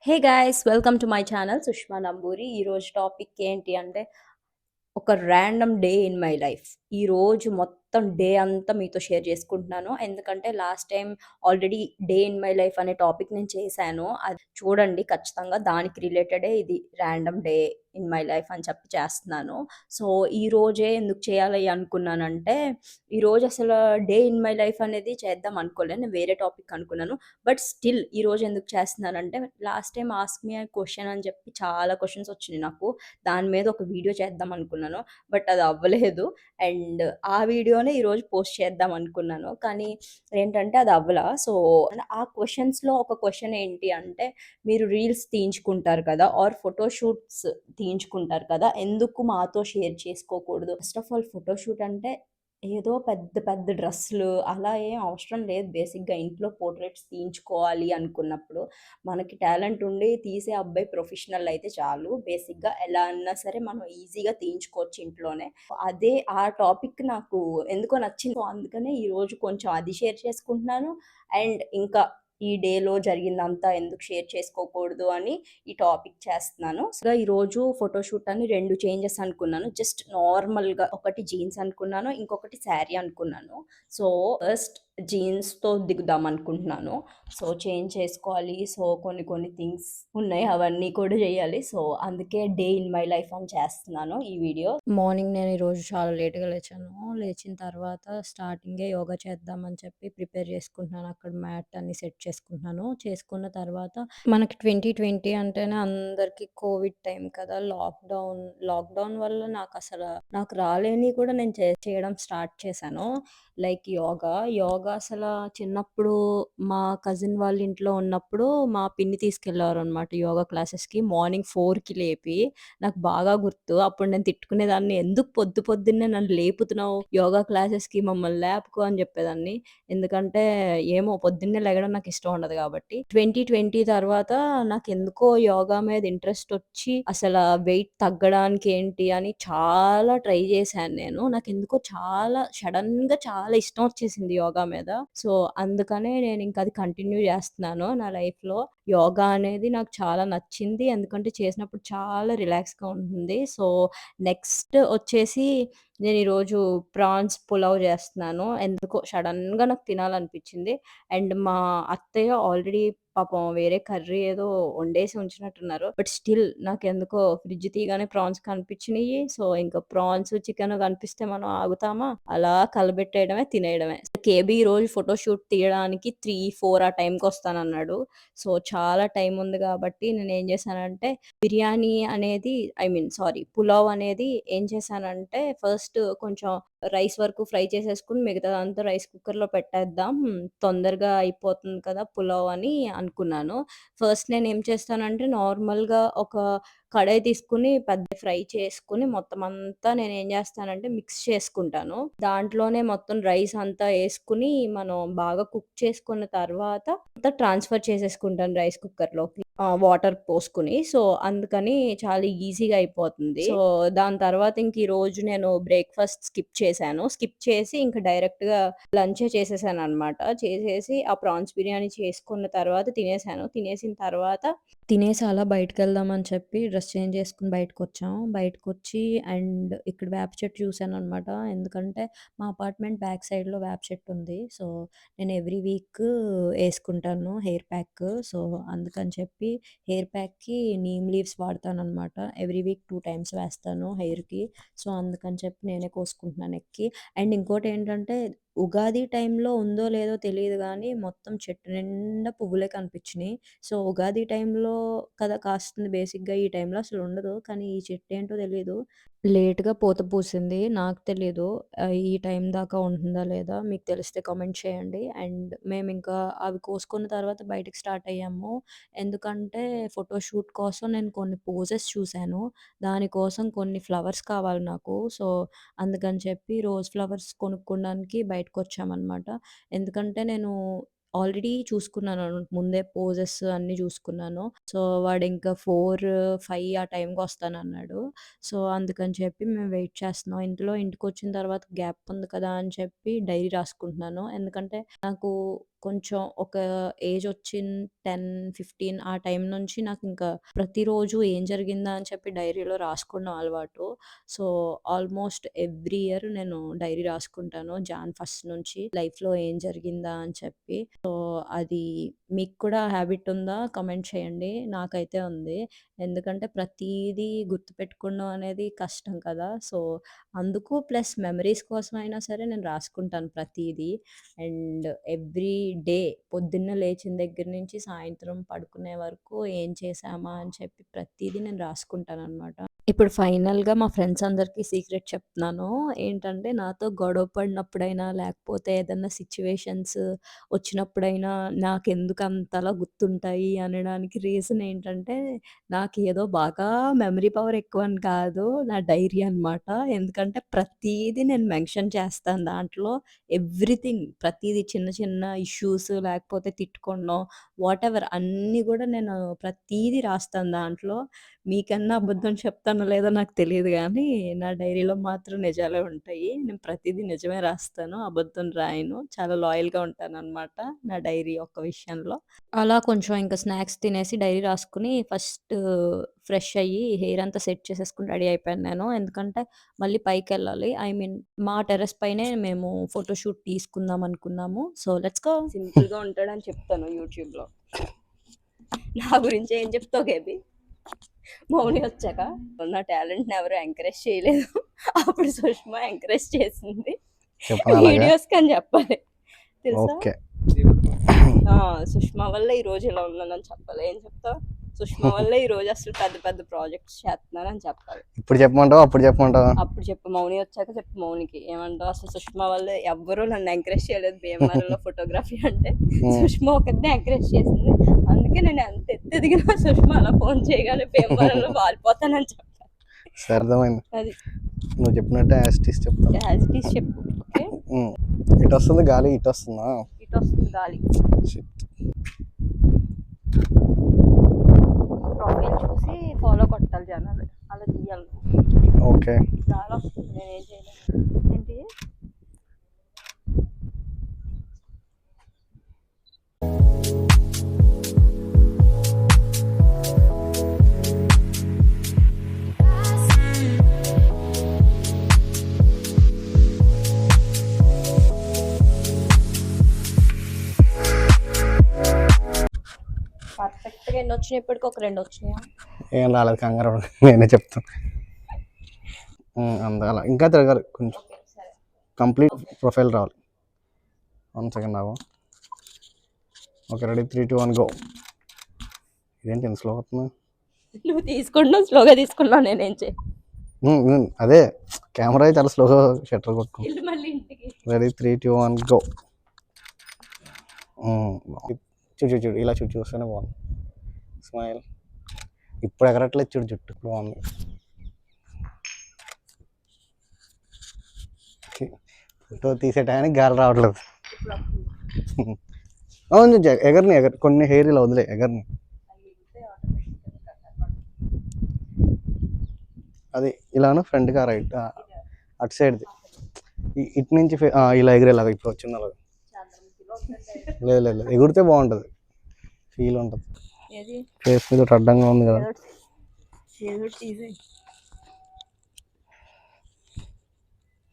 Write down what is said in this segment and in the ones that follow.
Hey guys welcome to my channel Sushma Namburi. ఈరోజు topic ఏంటి అంటే ఒక random day in my life. ఈరోజు మొత్తం డే అంతా మీతో షేర్ చేసుకుంటున్నాను. ఎందుకంటే last time already day in my life అనే టాపిక్ నేను చేశాను. అది చూడండి ఖచ్చితంగా. దానికి రిలేటెడే ఇది random day in my life అని చెప్పి చేస్తున్నాను. సో ఈ రోజే ఎందుకు చేయాలి అనుకున్నానంటే, ఈరోజు అసలు డే ఇన్ మై లైఫ్ అనేది చేద్దాం అనుకోలేదు. నేను వేరే టాపిక్ అనుకున్నాను. బట్ స్టిల్ ఈరోజు ఎందుకు చేస్తున్నానంటే, last time ask me question అని చెప్పి చాలా క్వశ్చన్స్ వచ్చినాయి నాకు. దాని మీద ఒక వీడియో చేద్దాం అనుకున్నాను. బట్ అది అవ్వలేదు. అండ్ ఆ వీడియోనే ఈరోజు పోస్ట్ చేద్దాం అనుకున్నాను. కానీ ఏంటంటే అది అవ్వలా. సో ఆ క్వశ్చన్స్‌లో ఒక క్వశ్చన్ ఏంటి అంటే, మీరు రీల్స్ తీయించుకుంటారు కదా! ఆర్ ఫోటోషూట్స్ తీయించుకుంటారు కదా! ఎందుకు మాతో షేర్ చేసుకోకూడదు? ఫస్ట్ ఆఫ్ ఆల్ ఫోటోషూట్ అంటే ఏదో పెద్ద పెద్ద డ్రెస్సులు అలా ఏం అవసరం లేదు. బేసిక్‌గా ఇంట్లో పోర్ట్రేట్స్ తీయించుకోవాలి అనుకున్నప్పుడు, మనకి టాలెంట్ ఉండి తీసే అబ్బాయి ప్రొఫెషనల్ అయితే చాలు. బేసిక్‌గా ఎలా అన్నా సరే మనం ఈజీగా తీయించుకోవచ్చు ఇంట్లోనే. అదే ఆ టాపిక్ నాకు ఎందుకో నచ్చింది. సో, అందుకనే ఈరోజు కొంచెం అది షేర్ చేసుకుంటున్నాను. అండ్ ఇంకా ఈ డేలో జరిగిందంతా ఎందుకు షేర్ చేసుకోకూడదు అని ఈ టాపిక్ చేస్తున్నాను. సో, ఈరోజు ఫోటోషూట్ అని 2 చేంజెస్ అనుకున్నాను. జస్ట్ నార్మల్‌గా ఒకటి జీన్స్ అనుకున్నాను. ఇంకొకటి శారీ అనుకున్నాను. సో, ఫస్ట్ జీన్స్‌తో దిగుదాం అనుకుంటున్నాను. సో, చేంజ్ చేసుకోవాలి. సో, కొన్ని కొన్ని థింగ్స్ ఉన్నాయి. అవన్నీ కూడా చేయాలి. సో, అందుకే డే ఇన్ మై లైఫ్ అని చేస్తున్నాను ఈ వీడియో. మార్నింగ్ నేను ఈరోజు చాలా లేట్‌గా లేచాను. లేచిన తర్వాత స్టార్టింగే యోగా చేద్దామని చెప్పి ప్రిపేర్ చేసుకుంటున్నాను. అక్కడ మ్యాట్ అన్ని సెట్ చేసుకుంటున్నాను. చేసుకున్న తర్వాత మనకి 2020 అంటేనే అందరికి కోవిడ్ టైం కదా! లాక్‌డౌన్ వల్ల నాకు రాలేనివి కూడా నేను చేయడం స్టార్ట్ చేశాను. లైక్ యోగా. యోగా చిన్నప్పుడు మా కజిన్ వాళ్ళ ఇంట్లో ఉన్నప్పుడు మా పిన్ని తీసుకెళ్ళేవారనమాట యోగా క్లాసెస్‌కి. మార్నింగ్ 4కి లేపి నాకు బాగా గుర్తు. అప్పుడు నేను తిట్టుకునేదాన్ని. "ఎందుకు పొద్దున్నే నన్ను లేపుతున్నావు యోగా క్లాసెస్‌కి మమ్మల్ని లేపకు" అని చెప్పేదాన్ని. ఎందుకంటే ఏమో పొద్దున్నే లెగడం నాకిష్టం ఉండదు గాబట్టి. 2020 తర్వాత నాకెందుకో యోగా మీద ఇంట్రెస్టొచ్చి వెయిట్ తగ్గడానికి ఏంటి అని చాలా ట్రై చేశాను నేను. నాకెందుకో సడెన్‌గా చాలా ఇష్టం వచ్చేసింది యోగా మీద. సో, అందుకనే నేనింక అది కంటిన్యూ చేస్తున్నాను నా లైఫ్‌లో. యోగా అనేది నాకు చాలా నచ్చింది. ఎందుకంటే చేసినప్పుడు చాలా రిలాక్స్‌గా ఉంటుంది. సో, నెక్స్ట్ వచ్చేసి నేను ఈరోజు ప్రాన్స్ పులావ్ చేస్తున్నాను. ఎందుకో సడెన్‌గా నాకు తినాలనిపించింది. అండ్ మా అత్తయ్య ఆల్రెడీ పాపం వేరే కర్రీ ఏదో వండేసి ఉంచినట్టున్నారు. బట్ స్టిల్ నాకెందుకో ఫ్రిడ్జ్ తీయగానే ప్రాన్స్ కనిపించినియి. సో, ఇంక ప్రాన్స్, చికెను కనిపిస్తే మనం ఆగుతామా? అలా కలబెట్టేయడమే, తినేయడమే. కేబీ ఈరోజు ఫోటోషూట్ తీయడానికి 3, 4 ఆ టైంకొస్తానన్నాడు. సో, చాలా టైం ఉంది కాబట్టి నేనేం చేశానంటే బిర్యానీ అనేది పులావ్ అనేది ఏం చేశానంటే ఫస్ట్ కొంచెం రైస్ వరకు ఫ్రై చేసేసుకొని మిగతాదంతా రైస్ కుక్కర్‌లో పెట్టేద్దాం. తొందరగా అయిపోతుంది కదా పులావ్ అని అనుకున్నాను. ఫస్ట్ నేనేం చేస్తానంటే నార్మల్‌గా ఒక కడాయి తీసుకొని పెద్ద ఫ్రై చేసుకొని మొత్తం అంతా నేనేం చేస్తానంటే మిక్స్ చేసుకుంటాను. దాంట్లోనే మొత్తం రైస్ అంతా యేసుకొని మనం బాగా కుక్ చేసుకున్న తర్వాత అంతా ట్రాన్స్‌ఫర్ చేసేసుకుంటాను రైస్ కుక్కర్‌లోకి. వాటర్ పోసుకొని. సో, అందుకని చాలా ఈజీగా అయిపోతుంది. సో, దాని తర్వాత ఇంక ఈరోజు నేను బ్రేక్‌ఫాస్ట్ స్కిప్ చేశాను. స్కిప్ చేసి ఇంక డైరెక్ట్‌గా లంచే చేసేసాననమాట. చేసేసి ఆ ప్రాన్స్ బిర్యానీ చేసుకున్న తర్వాత తినేసాను. తినేసిన తర్వాత తినేసి అలా బయటికెళ్దామని చెప్పి డ్రెస్ చేంజ్ చేసుకొని బయటకొచ్చాం. బయటకొచ్చి అండ్ ఇక్కడ వేప చెట్టు చూసాననమాట. ఎందుకంటే మా అపార్ట్‌మెంట్ బ్యాక్ సైడ్‌లో వేప చెట్టుంది. సో, నేను ఎవ్రీ వీక్ యేసుకుంటాను హెయిర్ ప్యాక్. సో, అందుకని చెప్పి హెయిర్ ప్యాక్‌కి నీమ్ లీవ్స్ వాడతాననమాట. ఎవ్రీ వీక్ 2 టైమ్స్ వేస్తాను హెయిర్‌కి. సో, అందుకని చెప్పి నేనే కోసుకుంటున్నాను ఎక్కి. అండ్ ఇంకోటేంటంటే ఉగాది టైంలో ఉందో లేదో తెలీదు గానీ మొత్తం చెట్టు నిండా పువ్వులే కనిపించినియి. సో, ఉగాది టైంలో కదా కాస్తుంది బేసిక్‌గా. ఈ టైంలో అసలుండదు. కానీ ఈ చెట్టేంటో తెలీదు. లేట్‌గా పూత పూసింది. నాకు తెలీదు. ఈ టైం దాకా ఉంటుందా లేదా? మీకు తెలిస్తే కామెంట్ చేయండి. అండ్ మేమింకా అవి కోసుకున్న తర్వాత బయటికి స్టార్ట్ అయ్యాము. ఎందుకంటే ఫోటోషూట్ కోసం నేను కొన్ని పోజెస్ చూసాను. దానికోసం కొన్ని ఫ్లవర్స్ కావాలి నాకు. సో, అందుకని చెప్పి రోజ్ ఫ్లవర్స్ కొనుక్కోడానికి బయటకొచ్చామనమాట. ఎందుకంటే నేను ఆల్రెడీ చూసుకున్నాను ముందే పోజెస్ అన్నీ చూసుకున్నాను. సో, వాడింకా 4, 5 ఆ టైంకొస్తానన్నాడు. సో, అందుకని చెప్పి మేము వెయిట్ చేస్తున్నాం. ఇంటికొచ్చిన తర్వాత గ్యాప్ ఉంది కదా అని చెప్పి డైరీ రాసుకుంటున్నాను. ఎందుకంటే నాకు కొంచెం ఒక ఏజొచ్చిన 10, 15 ఆ టైం నుంచి నాకింకా ప్రతిరోజు ఏం జరిగిందా అని చెప్పి డైరీలో రాసుకోవడం అలవాటు. సో, ఆల్మోస్ట్ ఎవ్రీ ఇయర్ నేను డైరీ రాసుకుంటాను. జాన్ ఫస్ట్ నుంచి లైఫ్‌లో ఏం జరిగిందా అని చెప్పి. సో, అది మీకు కూడా హ్యాబిట్ ఉందా? కామెంట్ చేయండి. నాకైతే ఉంది. ఎందుకంటే ప్రతీదీ గుర్తుపెట్టుకోవడం అనేది కష్టం కదా! సో, అందుకు ప్లస్ మెమరీస్ కోసమైనా సరే నేను రాసుకుంటాను ప్రతీదీ. అండ్ ఎవ్రీ డే పొద్దున్న లేచిన దగ్గర నుంచి సాయంత్రం పడుకునే వరకు ఏం చేశామా అని చెప్పి ప్రతీదీ నేను రాసుకుంటాననమాట. ఇప్పుడు ఫైనల్‌గా మా ఫ్రెండ్స్ అందరికీ సీక్రెట్ చెప్తున్నాను. ఏంటంటే నాతో గొడవ పడినప్పుడైనా, లేకపోతే ఏదన్నా సిట్యుయేషన్స్ వచ్చినప్పుడైనా నాకెందుకు అంతలా గుర్తుంటాయి అనడానికి రీజన్ ఏంటంటే, నాకేదో బాగా మెమరీ పవర్ ఎక్కువని కాదు. నా డైరీ అనమాట. ఎందుకంటే ప్రతీదీ నేను మెన్షన్ చేస్తాను దాంట్లో. ఎవ్రీథింగ్ ప్రతీదీ చిన్న చిన్న ఇష్యూస్ లేకపోతే తిట్టుకోనో వాటెవర్ అన్నీ గూడా నేను ప్రతీదీ రాస్తాను దాంట్లో. మీకన్నా అబద్ధం చెప్తానో లేదో నాకు తెలీదు గానీ, నా డైరీలో మాత్రం నిజాలే ఉంటాయి. నేను ప్రతీదీ నిజమే రాస్తాను. అబద్ధం రాయను. చాలా లాయల్‌గా ఉంటాననమాట నా డైరీ ఒక్క విషయంలో. అలా కొంచెం ఇంక స్నాక్స్ తినేసి డైరీ రాసుకొని ఫస్ట్ ఫ్రెష్ అయ్యి హెయిర్ అంతా సెట్ చేసేసుకొని రెడీ అయిపోయాను నేను. ఎందుకంటే మళ్ళీ పైకెళ్ళాలి. ఐ మీన్ మా టెర్రస్ పైనే మేము ఫోటోషూట్ తీసుకుందాం అనుకున్నాము. So, let's go. సింపుల్‌గా ఉంటాడని చెప్తాను యూట్యూబ్‌లో. నా గురించి ఏం చెప్తావు గేబీ? మౌని వచ్చాక నా టాలెంట్‌ని ఎవరు ఎంకరేజ్ చేయలేదు. అప్పుడు సుష్మా ఎంకరేజ్ చేసింది. చెప్పనా అలాగా? వీడియోస్‌కని చెప్పాలి. తెలుసా? ఓకే. సుష్మా వల్ల ఈరోజు ఇలా ఉన్నానని చెప్పాలి. ఏం చెప్తావు? సుష్మా వల్ల ఈరోజు అసలు పెద్ద పెద్ద ప్రాజెక్ట్స్ చేస్తున్నానని చెప్పాలి. ఇప్పుడు చెప్పమంటావా? అప్పుడు చెప్పమంటావా? అప్పుడు చెప్పు. మౌని వచ్చాక చెప్పు మౌనికి. ఏమంటావు? అసలు సుష్మా వల్ల ఎవ్వరూ నన్ను ఎంకరేజ్ చేయలేదు భీమవరంలో ఫోటోగ్రఫీ అంటే. సుష్మా ఒకరినే ఎంకరేజ్ చేసింది. అందుకే నేను ఎంత ఎదిగినా సుష్మా అలా ఫోన్ చేయగానే భీమవరంలో వాలిపోతానని చెప్పాలి. సరే అర్థమైంది. అది. నువ్వు చెప్పినట్టే యాజ్ ఇట్ ఈస్ చెప్తాను. యాజ్ ఇట్ ఈస్ చెప్పు. ఓకే. ఇటు వస్తుంది గాలి, ఇటు వస్తుందా? ఇటు వస్తుంది గాలి. Shit. ప్రొఫైల్ చూసి ఫాలో కొట్టాలి జనాలు. అలా తీయాలి. ఓకే. గాలి వస్తుంది. నేనేం చేయలేను. ఏంటి? పర్ఫెక్ట్‌గా ఎన్ని వచ్చినాయి ఇప్పటికి? ఒక 2 వచ్చినాయా? ఏం రాలేదు, కంగారు పడకు. నేనే చెప్తాను. అందాల ఇంకా తిరగాలి కొంచెం. ఓకే. సరే. కంప్లీట్ ప్రొఫైల్ రావాలి. 1 సెకండ్ నాకు. Okay, ready 3, 2, 1 go. ఇదేంటి ఇంత స్లో అవుతుంది? నువ్వు తీసుకుంటున్నావు, స్లోగా తీసుకున్నావు. నేనేం చేయ అదే కెమెరా చాలా స్లోగా షట్టర్ కొట్టుకో. మళ్ళీ ఇంటికి. Ready 3, 2, 1 go. చూడు చూడు, ఇలా చూస్తేనే బాగుంది. స్మైల్. ఇప్పుడు ఎగరట్లేదు చూడు, జుట్టు బాగుంది. ఫోటో తీసే టైంకి గాలి రావట్లేదు. అవును, ఎగర్ని కొన్ని హెయిర్ ఇలా వదిలే ఎగర్ని. అది ఇలాను ఫ్రంట్గా రైట్ అటు సైడ్ది ఇటు నుంచి ఇలా ఎగిరేలాగా ఇప్పుడు వచ్చింది. లేదు లేదు లేదు, ఎగిరితే బాగుంటుంది, ఫీల్ ఉంటుంది. ఫేస్ మీద అడ్డంగా ఉంది కదా.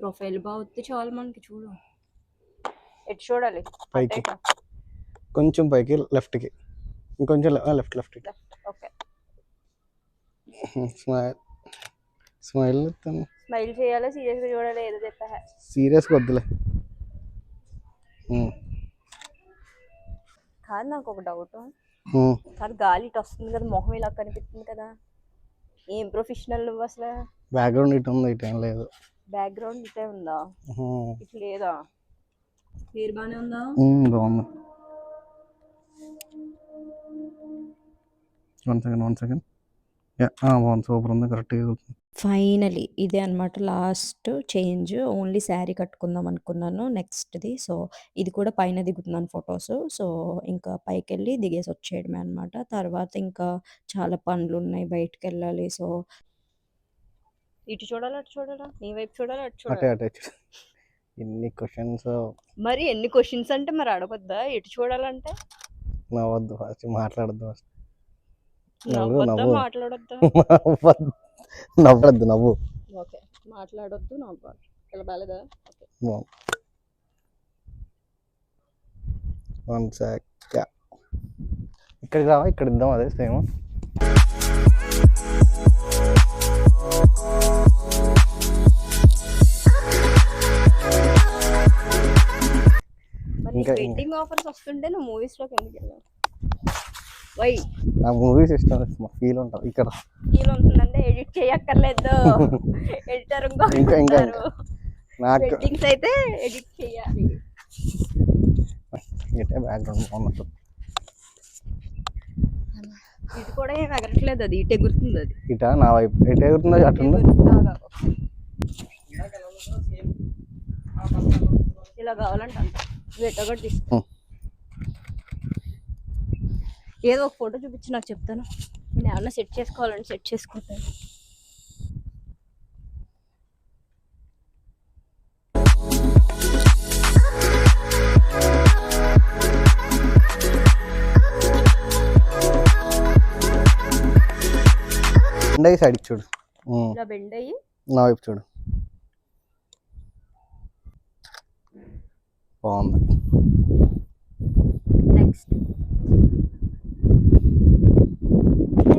ప్రొఫైల్ బాగుంది చాలు మనకి. చూడు ఎటు చూడాలి? పైకి, కొంచెం పైకి, లెఫ్ట్కి, ఇంకొంచెం లెఫ్ట్కి. ఓకే. స్మైల్ స్మైల్ స్మైల్ చేయాలి, సీరియస్గా చూడాలి, ఏదో చెప్పా. సీరియస్గా వద్దులే. కాదు, నాకు ఒక డౌట్. కాదు, గాలి ఇటు వస్తుంది కదా, మొహం ఇలా కనిపిస్తుంది కదా, ఏం ప్రొఫెషనల్ నువ్వు అసలు? బ్యాక్గ్రౌండ్ ఇటు ఉంది, ఇటు ఏం లేదు. బ్యాక్గ్రౌండ్ ఇటే ఉందా? ఇటు లేదా? హెయిర్ బాగానే ఉందా? బాగుంది. 1 సెకండ్. బాగుంది, సూపర్ ఉంది, కరెక్ట్గా. ఫైనలీ ఇదే అనమాట లాస్ట్ చేంజ్. ఓన్లీ శారీ కట్టుకుందాం అనుకున్నాను నెక్స్ట్‌ది. సో, ఇది కూడా పైన దిగుతున్నాను ఫొటోస్. సో, ఇంకా పైకెళ్ళి దిగేసి వచ్చేయడమే అనమాట. తర్వాత ఇంకా చాలా పనులున్నాయి, బయటికెళ్ళాలి. సో, ఇటు చూడాలా? అటు చూడాలా? నీ వైపు చూడాలా? అటు చూడాలా? అటే ఇన్ని క్వశ్చన్స్ మరి ఎన్ని క్వశ్చన్స్ అంటే మరి అడగొద్దా? ఎటు చూడాలంటే? నవ్వద్దు ఫస్ట్, మాట్లాడద్దు ఫస్ట్. నవ్వు నవ్వొద్దా? నవ్వు మాట్లాడొద్దా? నవ్వద్దు, నవ్వద్దు నవ్వు. ఓకే. మాట్లాడొద్దు, నవ్వాలి. ఇలా బాలేదా? ఓకే. One sec. ఇక్కడికి రావా, ఇక్కడ ఇద్దాం అదే సేమ్. మరి ఇంకా వెడ్డింగ్ ఆఫర్స్ వస్తుంటే నువ్వు మూవీస్‌లోకి ఎందుకు వెళ్ళావు? వై? నా మూవీస్ ఇష్టం, ఫీల్ ఉంటుంది ఇక్కడ. ఫీల్ ఉంటుందంటే ఎడిట్ చేయక్కర్లేదు. ఎడిటర్ ఇంకా ఇంకా ఇంకా నాకు వెడ్డింగ్స్ అయితే ఎడిట్ చేయాలి. ఇటే బ్యాక్గ్రౌండ్ బాగున్నట్టు. ఇటు కూడా ఏం ఎగరట్లేదు, అది ఇటే గుర్తుంది. అది ఇటా నా వైపు ఎటే ఎగురుతుందో అట్లా. ఇలా కావాలంటే అంత వెట్ ఒకటి తీసుకో. ఏదో ఒక ఫోటో చూపించి నాకు చెప్తాను. నేను ఏమన్నా సెట్ చేసుకోవాలని సెట్ చేసుకుంటాను. బెండ్ అయ్యి సైడ్కి చూడు, ఇలా బెండ్ అయ్యి నా వైపు చూడు. బాగుంది. నెక్స్ట్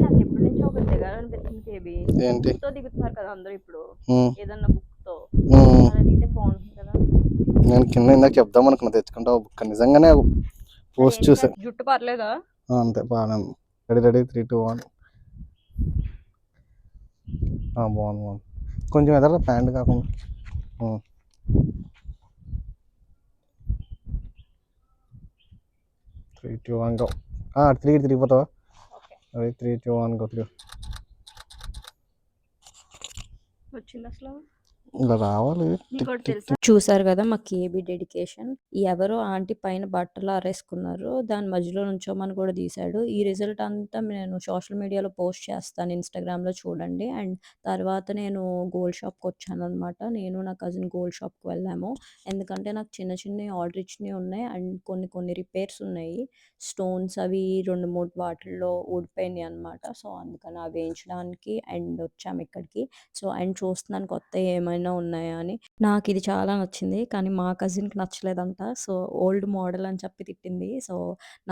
నాకు ఎప్పటి నుంచో ఒకటి దిగాలనిపిస్తుంది. కేబీ ఏంటి? బుక్ తో దిగుతున్నారు కదా అందరూ ఇప్పుడు, ఏదన్నా బుక్ తో అలా దిగితే బాగుంటుంది కదా. నేను కింద ఇందాక చెప్దాం అనుకున్నా, తెచ్చుకుంటావు బుక్. నిజంగానే పోస్ట్ చూసా. జుట్టు పర్లేదా? అంతే బాగా. Ready ready 3, 2, 1. బాగుంది బాగుంది. కొంచెం ఎదరా ప్యాంట్ కాకుండా. 3, 2, 1 గో. 3 తిరిగిపోతావా? అదే 3, 2, 1 గో. 3 వచ్చింది అసలు. ఇలా రావాలి. చూసారు కదా మా కేబీ డెడికేషన్. ఎవరో ఆంటీ పైన బట్టలు ఆరేసుకున్నారు, దాని మధ్యలో నుంచోమని కూడా తీశాడు. ఈ రిజల్ట్ అంతా నేను సోషల్ మీడియాలో పోస్ట్ చేస్తాను, ఇన్స్టాగ్రామ్లో చూడండి. అండ్ తర్వాత నేను గోల్డ్ షాప్కి వచ్చాను అనమాట. నేను నా కజిన్ గోల్డ్ షాప్కి వెళ్ళాము. ఎందుకంటే నాకు చిన్న చిన్న ఆర్డర్ ఇచ్చినవి ఉన్నాయి అండ్ కొన్ని కొన్ని రిపేర్స్ ఉన్నాయి. స్టోన్స్ అవి 2-3 వాటిల్లో ఊడిపోయినాయి అనమాట. సో అందుకని అవి వేయించడానికి అండ్ వచ్చాము ఇక్కడికి. సో అండ్ చూస్తున్నాను కొత్త ఏమైనా ఉన్నాయా అని. నాకు ఇది చాలా నచ్చింది, కానీ మా కజిన్కి నచ్చలేదంట. సో ఓల్డ్ మోడల్ అని చెప్పి తిట్టింది. సో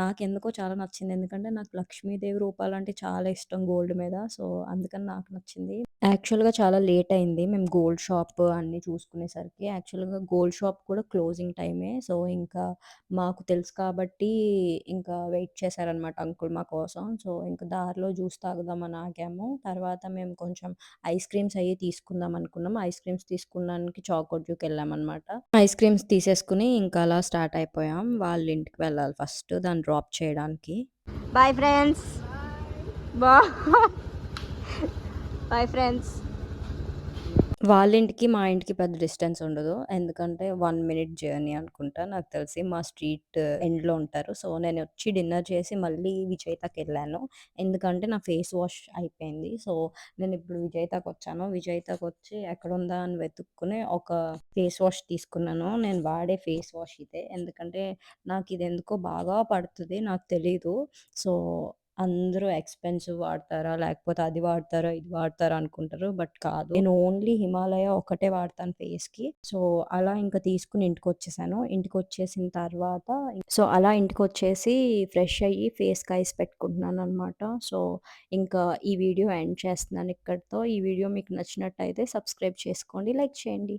నాకెందుకో చాలా నచ్చింది, ఎందుకంటే నాకు లక్ష్మీదేవి రూపాలంటే చాలా ఇష్టం గోల్డ్ మీద. సో అందుకని నాకు నచ్చింది. యాక్చువల్గా చాలా లేట్ అయింది మేము గోల్డ్ షాప్ అన్నీ చూసుకునేసరికి. యాక్చువల్గా గోల్డ్ షాప్ కూడా క్లోజింగ్ టైమే. సో ఇంకా మాకు తెలుసు కాబట్టి ఇంకా వెయిట్ చేశారనమాట అంకుల్ మా కోసం. సో ఇంకా దారిలో జ్యూస్ తాగుదామని ఆగాము. తర్వాత మేము కొంచెం ఐస్ క్రీమ్స్ అవి తీసుకుందాం అనుకున్నాం. ఐస్ క్రీమ్స్ తీసుకున్నానికి చాకోజుకి వెళ్ళామన్నమాట. ఐస్ క్రీమ్స్ తీసేసుకుని ఇంకా అలా స్టార్ట్ అయిపోయాం. వాళ్ళ ఇంటికి వెళ్ళాలి ఫస్ట్, దాన్ని డ్రాప్ చేయడానికి. Boy friends. Boy friends. వాళ్ళ ఇంటికి మా ఇంటికి పెద్ద డిస్టెన్స్ ఉండదు, ఎందుకంటే 1 మినిట్ జర్నీ అనుకుంటా నాకు తెలిసి. మా స్ట్రీట్ ఎండ్లో ఉంటారు. సో నేను వచ్చి డిన్నర్ చేసి మళ్ళీ విజేతకి వెళ్ళాను, ఎందుకంటే నా ఫేస్ వాష్ అయిపోయింది. సో నేను ఇప్పుడు విజేతకు వచ్చాను. విజేతకు వచ్చి ఎక్కడుందా అని వెతుక్కుని ఒక ఫేస్ వాష్ తీసుకున్నాను. నేను వాడే ఫేస్ వాష్ ఇదే, ఎందుకంటే నాకు ఇది ఎందుకో బాగా పడుతుంది, నాకు తెలీదు. సో అందరూ ఎక్స్‌పెన్సివ్ వాడతారా? లేకపోతే అది వాడతారా? ఇది వాడతారా? అనుకుంటారు. బట్ కాదు. నేను ఓన్లీ హిమాలయ ఒకటే వాడతాను ఫేస్‌కి. సో అలా ఇంకా తీసుకొని ఇంటికొచ్చేసాను. ఇంటికొచ్చేసిన తర్వాత అలా ఇంటికొచ్చేసి ఫ్రెష్ అయ్యి ఫేస్‌కి ఐస్ పెట్టుకుంటున్నాననమాట. సో ఇంకా ఈ వీడియో ఎండ్ చేస్తున్నాను ఇక్కడితో. ఈ వీడియో మీకు నచ్చినట్టయితే సబ్స్క్రైబ్ చేసుకోండి, లైక్ చేయండి.